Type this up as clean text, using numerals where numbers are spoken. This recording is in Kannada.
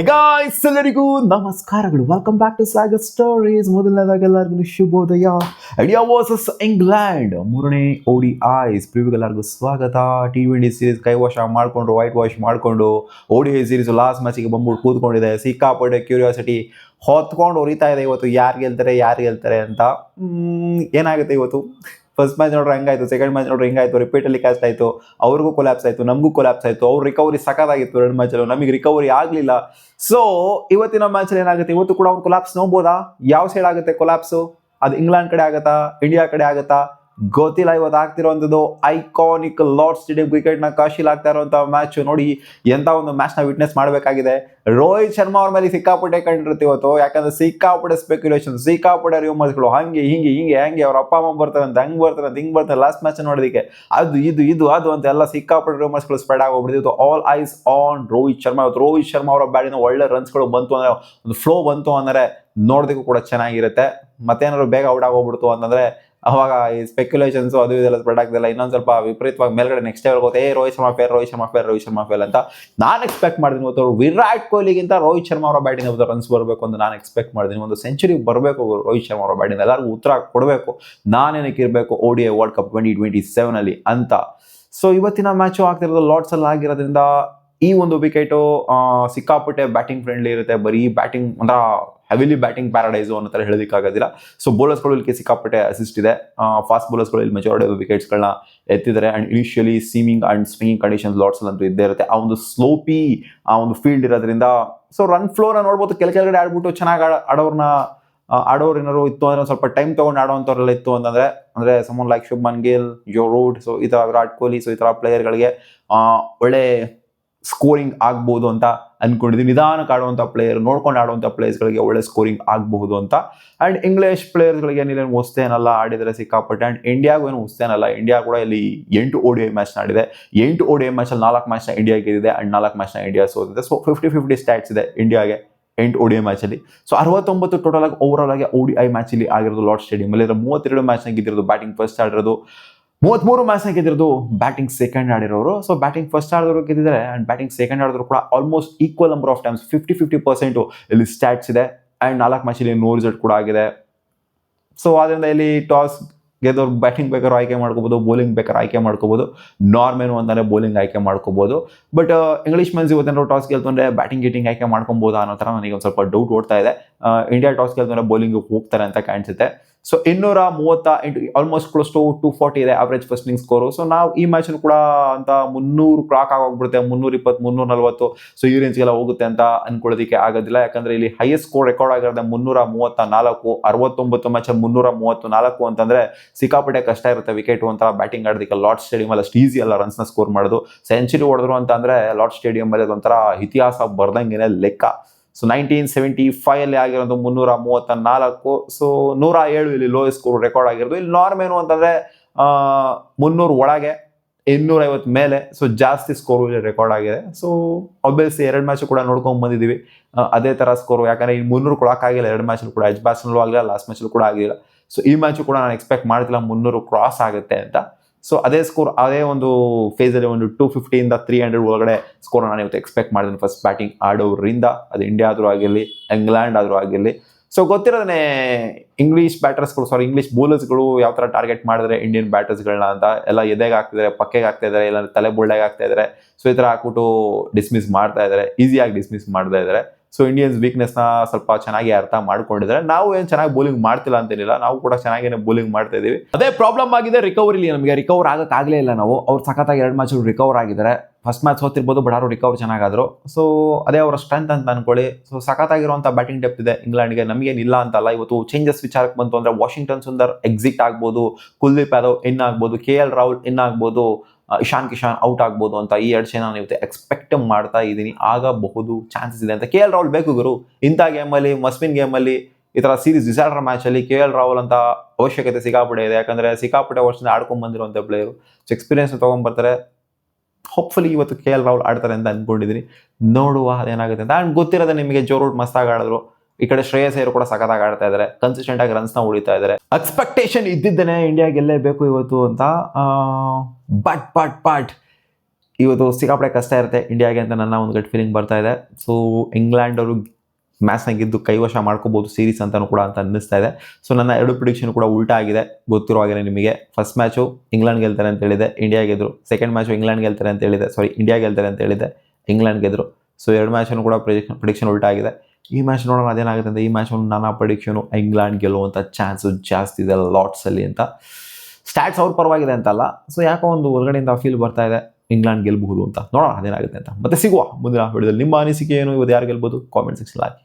ಗಾಯ್ಸ್ ಎಲ್ಲರಿಗೂ ನಮಸ್ಕಾರಗಳು. Welcome back to Sagar stories. ಮೊದಲನೇದಾಗಿ ಎಲ್ಲರಿಗೂ ಶುಭೋದಯ. ಇಂಡಿಯಾ ವರ್ಸಸ್ ಇಂಗ್ಲೆಂಡ್ ಮೂರನೇ ODIs ಪ್ರಿವ್ಯೂಗೆಲ್ಲರಿಗೂ ಸ್ವಾಗತ. T20 ಸೀರೀಸ್ ಕೈವಶ ಮಾಡಿಕೊಂಡು ವೈಟ್ ವಾಶ್ ಮಾಡಿಕೊಂಡು ODI ಸೀರೀಸ್ ಲಾಸ್ಟ್ ಮ್ಯಾಚಿಗೆ ಬಂದ್ಬಿಟ್ಟು ಕೂತ್ಕೊಂಡಿದೆ. ಸಿಕ್ಕಾಪಟ್ಟೆ ಕ್ಯೂರಿಯಾಸಿಟಿ ಹೊತ್ಕೊಂಡು ಉರಿತಾ ಇದೆ ಇವತ್ತು. ಯಾರು ಗೆಲ್ತಾರೆ ಅಂತ. ಏನಾಗುತ್ತೆ ಇವತ್ತು? ಫಸ್ಟ್ ಮ್ಯಾಚ್ ನೋಡ್ರೆ ಹಂಗಾಯ್ತು, ಸೆಕೆಂಡ್ ಮ್ಯಾಚ್ ನೋಡ್ರೆ ಹಿಂಗಾಯ್ತು, ರಿಪೀಟಲ್ಲಿ ಕ್ಯಾಸ್ಟ್ ಆಯಿತು, ಅವ್ರಿಗೂ ಕೊಲ್ಯಾಪ್ಸ್ ಆಯಿತು, ನಮಗೂ ಕೊಲ್ಯಾಪ್ಸ್ ಆಯಿತು. ಅವ್ರ ರಿಕವರಿ ಸಖತ್ತಾಗಿತ್ತು ಎರಡು ಮ್ಯಾಚಲ್ಲೂ, ನಮಗೆ ರಿಕವರಿ ಆಗಲಿಲ್ಲ. ಸೊ ಇವತ್ತಿನ ಮ್ಯಾಚಲ್ಲಿ ಏನಾಗುತ್ತೆ? ಇವತ್ತು ಕೂಡ ಅವ್ನು ಕೊಲ್ಯಾಪ್ಸ್ ನೋಡ್ಬೋದಾ? ಯಾವ ಸೈಡ್ ಆಗುತ್ತೆ ಕೊಲ್ಯಾಪ್ಸು? ಅದು ಇಂಗ್ಲೆಂಡ್ ಕಡೆ ಆಗುತ್ತಾ, ಇಂಡಿಯಾ ಕಡೆ ಆಗುತ್ತಾ? ಗೊತ್ತಿಲ್ಲ. ಇವತ್ತು ಆಗ್ತಿರೋಂಥದ್ದು ಐಕಾನಿಕ್ ಲಾರ್ಡ್ ಸ್ಟೇಡಿಯಂ ಕ್ರಿಕೆಟ್ನ ಕಾಶಿಲ್ ಆಗ್ತಾ ಇರುವಂಥ ಮ್ಯಾಚ್. ನೋಡಿ, ಎಂಥ ಒಂದು ಮ್ಯಾಚ್ನ ವಿಟ್ನೆಸ್ ಮಾಡಬೇಕಾಗಿದೆ. ರೋಹಿತ್ ಶರ್ಮಾ ಅವ್ರ ಮೇಲೆ ಸಿಕ್ಕಾಪಟ್ಟೆ ಕಂಡಿರುತ್ತೆ ಇವತ್ತು. ಯಾಕಂದ್ರೆ ಸಿಕ್ಕಾಪಟ್ಟೆ ಸ್ಪೆಕ್ಯುಲೇಷನ್, ಸಿಕ್ಕಾಪಟ್ಟೆ ರೂಮರ್ಸ್ಗಳು, ಹಂಗೆ ಅವ್ರ ಅಪ್ಪ ಅಮ್ಮ ಬರ್ತಾರಂತೆ, ಹಿಂಗೆ ಬರ್ತಾರೆ ಲಾಸ್ಟ್ ಮ್ಯಾಚ್ ನೋಡೋದಕ್ಕೆ. ಅದು ಅಂತ ಎಲ್ಲ ಸಿಕ್ಕಾಪಟ್ಟೆ ರೂಮರ್ಸ್ಗಳು ಸ್ಪ್ರೆಡ್ ಆಗೋಗ್ಬಿಟ್ಟಿತ್ತು. All eyes on Rohit Sharma. ಇವತ್ತು ರೋಹಿತ್ ಶರ್ಮಾ ಅವರ ಬ್ಯಾಟಿನ ಒಳ್ಳೆ ರನ್ಸ್ಗಳು ಬಂತು ಅಂದರೆ, ಒಂದು ಫ್ಲೋ ಬಂತು ಅಂದರೆ ನೋಡೋದಕ್ಕೂ ಕೂಡ ಚೆನ್ನಾಗಿರುತ್ತೆ. ಮತ್ತೇನಾದ್ರು ಬೇಗ ಔಟ್ ಆಗೋಗ್ಬಿಡ್ತು ಅಂತಂದರೆ ಅವಾಗ ಈ ಸ್ಪೆಕ್ಯುಲೇಷನ್ಸ್ ಅದು ಇದೆಲ್ಲ ಸ್ಪ್ರೆಡ್ ಆಗ್ತಿಲ್ಲ. ಇನ್ನೊಂದು ಸ್ವಲ್ಪ ವಿಪರೀತವಾಗಿ ಮೇಲ್ಗಡೆ ನೆಕ್ಸ್ಟ್ ಲೆವೆಲ್ ಹೋಗುತ್ತೆ. ರೋಹಿತ್ ಶರ್ಮಾ ಫೇಲ್ ಅಂತ ನಾನು ಎಕ್ಸ್ಪೆಕ್ಟ್ ಮಾಡಿದ್ದೀನಿ. ಇವತ್ತು ವಿರಾಟ್ ಕೊಹ್ಲಿಗಿಂತ ರೋಹಿತ್ ಶರ್ಮಾ ಅವರ ಬ್ಯಾಟಿಂಗ್ ಇವತ್ತು ರನ್ಸ್ ಬರಬೇಕು ಅಂತ ನಾನು ಎಕ್ಸ್ಪೆಕ್ಟ್ ಮಾಡಿದ್ದೀನಿ. ಒಂದು ಸೆಂಚುರಿ ಬರಬೇಕು ರೋಹಿತ್ ಶರ್ಮಾ ಅವರ ಬ್ಯಾಟಿಂಗ್. ಎಲ್ಲರಿಗೂ ಉತ್ತರ ಕೊಡಬೇಕು, ನಾನೇನಕ್ಕೆ ಇರಬೇಕು ODI ವರ್ಲ್ಡ್ ಕಪ್ 2027 ಅಂತ. ಸೊ ಇವತ್ತಿನ ಮ್ಯಾಚು ಆಗ್ತಿರೋದು ಲಾರ್ಡ್ಸಲ್ಲಿ ಆಗಿರೋದ್ರಿಂದ ಈ ಒಂದು ವಿಕೆಟು ಸಿಕ್ಕಾಪಟ್ಟೆ ಬ್ಯಾಟಿಂಗ್ ಫ್ರೆಂಡ್ಲಿ ಇರುತ್ತೆ. ಬರೀ ಬ್ಯಾಟಿಂಗ್ ಅಂದ್ರೆ ಹೆವಿಲಿ ಬ್ಯಾಟಿಂಗ್ ಪ್ಯಾರಡೈಸು ಅನ್ನೋ ಥರ ಹೇಳೋದಕ್ಕಾಗೋದಿಲ್ಲ. ಸೊ ಬೌಲರ್ಸ್ಗಳು ಇಲ್ಲಿ ಸಿಕ್ಕಾಪಟ್ಟೆ ಅಸಿಸ್ಟ್ ಇದೆ. ಫಾಸ್ಟ್ ಬೌಲರ್ಸ್ಗಳು ಇಲ್ಲಿ ಮೆಜಾರಿಟಿ ವಿಕೆಟ್ಸ್ಗಳನ್ನ ಎತ್ತಿದ್ದಾರೆ. And initially seaming and swinging conditions ಲಾರ್ಡ್ಸಲ್ಲಿ ಅಂತೂ ಇದ್ದೇ ಇರುತ್ತೆ. ಆ ಒಂದು ಸ್ಲೋಪಿ ಆ ಒಂದು ಫೀಲ್ಡ್ ಇರೋದ್ರಿಂದ ಸೊ ರನ್ ಫ್ಲೋನ ನೋಡ್ಬೋದು. ಕೆಳಗಡೆ ಆಡ್ಬಿಟ್ಟು ಚೆನ್ನಾಗಿ ಆಡೋರು ಏನಾರು ಇತ್ತು ಅಂದರೆ ಸ್ವಲ್ಪ ಟೈಮ್ ತೊಗೊಂಡು ಆಡೋವಂಥವ್ರೆಲ್ಲ ಇತ್ತು ಅಂದರೆ someone like Shubman Gill, Joe Root, so ಈ ಥರ ವಿರಾಟ್ ಕೊಹ್ಲಿ, ಸೊ ಈ ಥರ ಪ್ಲೇಯರ್ಗಳಿಗೆ ಒಳ್ಳೆ ಸ್ಕೋರಿಂಗ್ ಆಗ್ಬೋದು ಅಂತ ಅನ್ಕೊಂಡಿದ್ದೀನಿ. ನಿಧಾನಕ್ಕೆ ಆಡುವಂಥ ಪ್ಲೇಯರ್, ನೋಡ್ಕೊಂಡು ಆಡುವಂಥ ಪ್ಲೇಯರ್ಸ್ಗಳಿಗೆ ಒಳ್ಳೆ ಸ್ಕೋರಿಂಗ್ ಆಗಬಹುದು ಅಂತ. ಆ್ಯಂಡ್ ಇಂಗ್ಲಿಷ್ ಪ್ಲೇಯರ್ಸ್ಗಳಿಗೆ ಏನಿಲ್ಲ ಹೊಸ್ತೇನಲ್ಲ, ಆಡಿದರೆ ಸಿಕ್ಕಾಪಟ್ಟೆ. ಆ್ಯಂಡ್ ಇಂಡಿಯಾಗೂ ಏನು ಹೊಸ್ತೇನಲ್ಲ. ಇಂಡಿಯಾ ಕೂಡ ಇಲ್ಲಿ 8 ODI ಮ್ಯಾಚ್ ಆಡಿದೆ. 8 ODI ಮ್ಯಾಚಲ್ಲಿ 4 ಮ್ಯಾಚ್ನ ಇಂಡಿಯಾ ಗೆದ್ದಿದೆ ಆ್ಯಂಡ್ 4 ಮ್ಯಾಚ್ನ ಇಂಡಿಯಾ ಸೋತಿದೆ. ಸೊ 50-50 ಸ್ಟ್ಯಾಟ್ಸ್ ಇದೆ ಇಂಡಿಯಾಗೆ 8 ODI ಮ್ಯಾಚಲ್ಲಿ. ಸೊ 69 ಟೋಟಲ್ ಆಗಿ ಓವರ್ ಆಗಿ ODI ಮ್ಯಾಚಲ್ಲಿ ಆಗಿರೋದು ಲಾರ್ಡ್ ಸ್ಟೇಡಿಯಂ. 32 ಮ್ಯಾಚ್ನ ಗೆದ್ದಿರೋದು ಬ್ಯಾಟಿಂಗ್ ಫಸ್ಟ್ ಆಡಿರೋದು, 33 ಮ್ಯಾಚ್ನ ಗೆದ್ದಿರೋದು ಬ್ಯಾಟಿಂಗ್ ಸೆಕೆಂಡ್ ಆಡಿರೋರು. ಸೊ ಬ್ಯಾಟಿಂಗ್ ಫಸ್ಟ್ ಆಡಿದವರು ಗೆದ್ದಿದ್ದಾರೆ ಆ್ಯಂಡ್ ಬ್ಯಾಟಿಂಗ್ ಸೆಕೆಂಡ್ ಆಡಿದ್ರು ಕೂಡ almost equal number of times, 50-50% ಇಲ್ಲಿ ಸ್ಟ್ಯಾಟ್ಸ್ ಇದೆ. ಆ್ಯಂಡ್ 4 ಮ್ಯಾಚಲ್ಲಿ 100 ರಿಸಲ್ಟ್ ಕೂಡ ಆಗಿದೆ. ಸೊ ಆದ್ದರಿಂದ ಇಲ್ಲಿ ಟಾಸ್ ಗೆದ್ದವ್ರು ಬ್ಯಾಟಿಂಗ್ ಬೇಕಾದ್ರೂ ಆಯ್ಕೆ ಮಾಡ್ಕೋಬೋದು, ಬೌಲಿಂಗ್ ಬೇಕಾದ್ರೆ ಆಯ್ಕೆ ಮಾಡ್ಕೋಬೋದು. ನಾರ್ಮೇನು ಅಂತಂದರೆ ಬೌಲಿಂಗ್ ಆಯ್ಕೆ ಮಾಡ್ಕೋಬೋದು. ಬಟ್ ಇಂಗ್ಲೀಷ್ ಮೆನ್ಸ್ ಇವತ್ತೇನಾದ್ರು ಟಾಸ್ ಗೆಲ್ತಂದ್ರೆ ಬ್ಯಾಟಿಂಗ್ ಆಯ್ಕೆ ಮಾಡ್ಕೊಬೋದಾ ಅನ್ನೋ ಥರ ನನಗೆ ಒಂದು ಸ್ವಲ್ಪ ಡೌಟ್ ಓಡ್ತಾ ಇದೆ. ಇಂಡಿಯಾ ಟಾಸ್ ಗೆಲ್ತಂದ್ರೆ ಬೌಲಿಂಗ್ ಹೋಗ್ತಾರೆ ಅಂತ ಕಾಣಿಸುತ್ತೆ. ಸೊ 238 ಆಲ್ಮೋಸ್ಟ್ ಕ್ಲೋಸ್ ಟು 240 ಇದೆ average first inning score. So ನಾವು ಈ ಮ್ಯಾಚನ್ನು ಕೂಡ ಅಂತ 300 ಕ್ರಾಕ್ ಆಗೋಗ್ಬಿಡುತ್ತೆ, 320, 340, ಸೊ ಈ ರೇಂಜ್ಗೆಲ್ಲ ಹೋಗುತ್ತೆ ಅಂತ ಅನ್ಕೊಳ್ಳೋದಕ್ಕೆ ಆಗೋದಿಲ್ಲ. ಯಾಕಂದರೆ ಇಲ್ಲಿ ಹೈಯೆಸ್ಟ್ ಸ್ಕೋರ್ ರೆಕಾರ್ಡ್ ಆಗಿರೋದೆ 334, 69 ಮ್ಯಾಚಲ್ಲಿ 334 ಅಂತಂದರೆ ಸಿಕ್ಕಾಪಟ್ಟೆ ಕಷ್ಟ ಇರುತ್ತೆ ವಿಕೆಟ್ ಒಂಥರ ಬ್ಯಾಟಿಂಗ್ ಆಡೋದಕ್ಕೆ. ಲಾರ್ಡ್ ಸ್ಟೇಡಿಯಮಲ್ಲಿ ಅಷ್ಟು ಈಸಿ ಅಲ್ಲ ರನ್ಸ್ನ ಸ್ಕೋರ್ ಮಾಡೋದು. ಸೆಂಚುರಿ ಹೊಡೆದ್ರು ಅಂತ ಅಂದರೆ ಲಾರ್ಡ್ ಸ್ಟೇಡಿಯಮಲ್ಲಿ ಅದೊಂಥರ ಇತಿಹಾಸ ಬರ್ದಂಗೆ ಲೆಕ್ಕ. ಸೊ 1975 ಆಗಿರೋದು 334. ಸೊ 107 ಇಲ್ಲಿ ಲೋಯೆಸ್ಟ್ ಸ್ಕೋರ್ ರೆಕಾರ್ಡ್ ಆಗಿರೋದು. ಇಲ್ಲಿ ನಾರ್ಮ್ ಏನು ಅಂತಂದರೆ 300 ಒಳಗೆ, 250 ಮೇಲೆ. ಸೊ ಜಾಸ್ತಿ ಸ್ಕೋರು ಇಲ್ಲಿ ರೆಕಾರ್ಡ್ ಆಗಿದೆ. ಸೊ ಆಬ್ವಿಯಸ್ಲಿ 2 ಮ್ಯಾಚು ಕೂಡ ನೋಡ್ಕೊಂಡು ಬಂದಿದ್ದೀವಿ ಅದೇ ಥರ ಸ್ಕೋರು. ಯಾಕಂದರೆ ಈ 300 ಕೊಡೋಕೆ ಆಗಿಲ್ಲ 2 ಮ್ಯಾಚಲ್ಲಿ ಕೂಡ. ಎಜ್ ಬ್ಯಾಟ್ಸ್ನಲ್ಲೂ ಆಗಲಿಲ್ಲ, ಲಾಸ್ಟ್ ಮ್ಯಾಚಲ್ಲೂ ಕೂಡ ಆಗಿಲ್ಲ. ಸೊ ಈ ಮ್ಯಾಚು ಕೂಡ ನಾನು ಎಕ್ಸ್ಪೆಕ್ಟ್ ಮಾಡ್ತಿಲ್ಲ 300 ಕ್ರಾಸ್ ಆಗುತ್ತೆ ಅಂತ. ಸೊ ಅದೇ ಸ್ಕೋರ್, ಅದೇ ಒಂದು ಫೇಸಲ್ಲಿ ಒಂದು 250 ಇಂದ 300 ಒಳಗಡೆ ಸ್ಕೋರ್ ನಾನು ಇವತ್ತು ಎಕ್ಸ್ಪೆಕ್ಟ್ ಮಾಡಿದ್ದೀನಿ ಫಸ್ಟ್ ಬ್ಯಾಟಿಂಗ್ ಆಡೋರಿಂದ. ಅದು ಇಂಡಿಯಾ ಆದರೂ ಆಗಿರಲಿ, ಇಂಗ್ಲೆಂಡ್ ಆದರೂ ಆಗಿರಲಿ. ಸೊ ಗೊತ್ತಿರೋದೇ ಇಂಗ್ಲೀಷ್ ಬೌಲರ್ಸ್ಗಳು ಯಾವ ಥರ ಟಾರ್ಗೆಟ್ ಮಾಡಿದ್ರೆ ಇಂಡಿಯನ್ ಬ್ಯಾಟರ್ಸ್ಗಳನ್ನ ಅಂತ ಎಲ್ಲ ಎದೆಗೆ ಹಾಕ್ತಿದ್ದಾರೆ, ಪಕ್ಕೆಗೆ ಹಾಕ್ತಾ ಇದ್ದಾರೆ, ಇಲ್ಲ ತಲೆ ಬುಳ್ಳೆಗೆ ಹಾಕ್ತಾ ಇದ್ದಾರೆ. ಸೊ ಈ ಥರ ಹಾಕ್ಬಿಟ್ಟು ಡಿಸ್ಮಿಸ್ ಮಾಡ್ತಾ ಇದ್ದಾರೆ, ಈಸಿಯಾಗಿ ಡಿಸ್ಮಿಸ್ ಮಾಡ್ತಾ ಇದ್ದಾರೆ. ಸೊ ಇಂಡಿಯನ್ಸ್ ವೀಕ್ನೆಸ್ನ ಸ್ವಲ್ಪ ಚೆನ್ನಾಗಿ ಅರ್ಥ ಮಾಡ್ಕೊಂಡಿದ್ದಾರೆ. ನಾವು ಏನು ಚೆನ್ನಾಗಿ ಬೌಲಿಂಗ್ ಮಾಡ್ತಿಲ್ಲ ಅಂತೇನಿಲ್ಲ, ನಾವು ಕೂಡ ಚೆನ್ನಾಗೇನೆ ಬೌಲಿಂಗ್ ಮಾಡ್ತಾ ಇದೀವಿ. ಅದೇ ಪ್ರಾಬ್ಲಮ್ ಆಗಿದೆ ರಿಕವರಿಲಿ. ನಮಗೆ ರಿಕವರ್ ಆಗೋಕ್ಕಾಗಲೇ ಇಲ್ಲ ನಾವು. ಅವ್ರು ಸಖತ್ತಾಗಿ 2 ಮ್ಯಾಚ್ ರಿಕವರ್ ಆಗಿದ್ದಾರೆ. ಫಸ್ಟ್ ಮ್ಯಾಚ್ ಸೋತಿರ್ಬೋದು, ಬಟ್ ಅವರು ರಿಕವರ್ ಚೆನ್ನಾಗಾದ್ರು. ಸೊ ಅದೇ ಅವರ ಸ್ಟ್ರೆಂತ್ ಅಂತ ಅನ್ಕೊಳ್ಳಿ. ಸೊ ಸಖತ್ತಾಗಿರುವಂಥ ಬ್ಯಾಟಿಂಗ್ ಡೆಪ್ತ್ ಇದೆ ಇಂಗ್ಲೆಂಡ್ಗೆ, ನಮಗೇನಿಲ್ಲ ಅಂತಲ್ಲ. ಇವತ್ತು ಚೇಂಜಸ್ ವಿಚಾರಕ್ಕೆ ಬಂತು ಅಂದರೆ ವಾಷಿಂಗ್ಟನ್ ಸುಂದರ್ ಎಕ್ಸಿಟ್ ಆಗ್ಬೋದು, ಕುಲ್ದೀಪ್ ಯಾದವ್ ಇನ್ ಆಗ್ಬೋದು, KL ರಾಹುಲ್ ಇನ್ ಆಗ್ಬೋದು, ಇಶಾನ್ ಕಿಶನ್ ಔಟ್ ಆಗ್ಬೋದು ಅಂತ ಈ 2 ನಾನು ಇವತ್ತು ಎಕ್ಸ್ಪೆಕ್ಟ್ ಮಾಡ್ತಾ ಇದ್ದೀನಿ. ಆಗಬಹುದು, ಚಾನ್ಸಸ್ ಇದೆ ಅಂತ. KL ರಾಹುಲ್ ಬೇಕು ಗುರು ಇಂಥ ಗೇಮಲ್ಲಿ, ಮಸ್ವಿನ್ ಗೇಮಲ್ಲಿ, ಈ ಥರ ಸೀರೀಸ್ ಡಿಸಾರ್ಡರ್ ಮ್ಯಾಚಲ್ಲಿ KL ರಾಹುಲ್ ಅಂತ ಅವಶ್ಯಕತೆ ಸಿಕ್ಕಾಪಟ್ಟೆ ಇದೆ. ಯಾಕಂದರೆ ಸಿಕ್ಕಾಪಟ್ಟೆ ವರ್ಷದಿಂದ ಆಡ್ಕೊಂಡು ಬಂದಿರುವಂಥ ಪ್ಲೇಯರು. ಸೊ ಎಕ್ಸ್ಪೀರಿಯನ್ಸ್ ತೊಗೊಂಡ್ಬರ್ತಾರೆ. ಹೋಪ್ಫುಲಿ ಇವತ್ತು KL ರಾಹುಲ್ ಆಡ್ತಾರೆ ಅಂತ ಅಂದ್ಕೊಂಡಿದ್ದೀನಿ. ನೋಡುವ ಅದೇನಾಗುತ್ತೆ ಅಂತ. ಆ್ಯಂಡ್ ಗೊತ್ತಿರೋದೆ ನಿಮಗೆ, ಜೋ ರೂಟ್ ಮಸ್ತಾಗಿ ಆಡಿದ್ರು. ಈ ಕಡೆ ಶ್ರೇಯಸ್ ಅಯ್ಯರ್ ಕೂಡ ಸಖತ್ತಾಗಿ ಆಡ್ತಾ ಇದ್ದಾರೆ, ಕನ್ಸಿಸ್ಟೆಂಟ್ ಆಗಿ ರನ್ಸ್ನ ಉಳಿತಾ ಇದ್ದಾರೆ. ಎಕ್ಸ್ಪೆಕ್ಟೇಷನ್ ಇದ್ದಿದ್ದೇನೆ ಇಂಡಿಯಾ ಗೆಲ್ಲೇಬೇಕು ಇವತ್ತು ಅಂತ. ಬಟ್ ಇವತ್ತು ಸಿಕ್ಕಾಪಟ್ಟೆ ಕಷ್ಟ ಇರುತ್ತೆ ಇಂಡಿಯಾಗೆ ಅಂತ ನನ್ನ ಒಂದು ಗಟ್ ಫೀಲಿಂಗ್ ಬರ್ತಾ ಇದೆ. ಸೊ ಇಂಗ್ಲೆಂಡ್ ಅವರು ಮ್ಯಾಚ್ನ ಗೆದ್ದು ಕೈವಶ ಮಾಡ್ಕೋಬೋದು ಸೀರೀಸ್ ಅಂತಲೂ ಕೂಡ ಅಂತ ಅನ್ನಿಸ್ತಾ ಇದೆ. ಸೊ ನನ್ನ 2 ಪ್ರಿಡಿಕ್ಷನ್ ಕೂಡ ಉಲ್ಟಾ ಆಗಿದೆ, ಗೊತ್ತಿರೋ ಹಾಗೆ ನಿಮಗೆ. ಫಸ್ಟ್ ಮ್ಯಾಚು ಇಂಗ್ಲೆಂಡ್ ಗೆಲ್ತಾರೆ ಅಂತ ಹೇಳಿದೆ, ಇಂಡಿಯಾ ಗೆದ್ರು. ಸೆಕೆಂಡ್ ಮ್ಯಾಚು ಇಂಗ್ಲೆಂಡ್ ಗೆಲ್ತಾರೆ ಅಂತ ಹೇಳಿದೆ, ಇಂಡಿಯಾ ಗೆಲ್ತಾರೆ ಅಂತ ಹೇಳಿದೆ, ಇಂಗ್ಲೆಂಡ್ ಗೆದ್ರು. ಸೊ 2 ಮ್ಯಾಚನ್ನು ಕೂಡ ಪ್ರಿಡಿಕ್ಷನ್ ಉಲ್ಟಾ ಆಗಿದೆ. ಈ ಮ್ಯಾಚ್ ನೋಡೋಣ ಅದೇನಾಗುತ್ತೆ ಅಂತ. ಈ ಮ್ಯಾಚ್ ನನ್ನ ಪ್ರಿಡಿಕ್ಷನು ಇಂಗ್ಲೆಂಡ್ ಗೆಲ್ಲುವಂಥ ಚಾನ್ಸು ಜಾಸ್ತಿ ಇದೆ ಲಾಟ್ಸಲ್ಲಿ ಅಂತ. ಸ್ಟ್ಯಾಟ್ಸ್ ಅವ್ರ ಪರವಾಗಿದೆ ಅಂತಲ್ಲ, ಸೊ ಯಾಕೋ ಒಂದು ಹೊರಗಡೆಯಿಂದ ಫೀಲ್ ಬರ್ತಾ ಇದೆ ಇಂಗ್ಲೆಂಡ್ ಗೆಲ್ಲಬಹುದು ಅಂತ. ನೋಡೋಣ ಅದೇನಾಗುತ್ತೆ ಅಂತ. ಮತ್ತೆ ಸಿಗುವ ಮುಂದಿನ ವಿಡಿಯೋದಲ್ಲಿ. ನಿಮ್ಮ ಅನಿಸಿಕೆ ಏನು, ಇವತ್ತು ಯಾರು ಗೆಲ್ಬೋದು ಕಾಮೆಂಟ್ ಸೆಕ್ಷನ್ ಹಾಕಿ.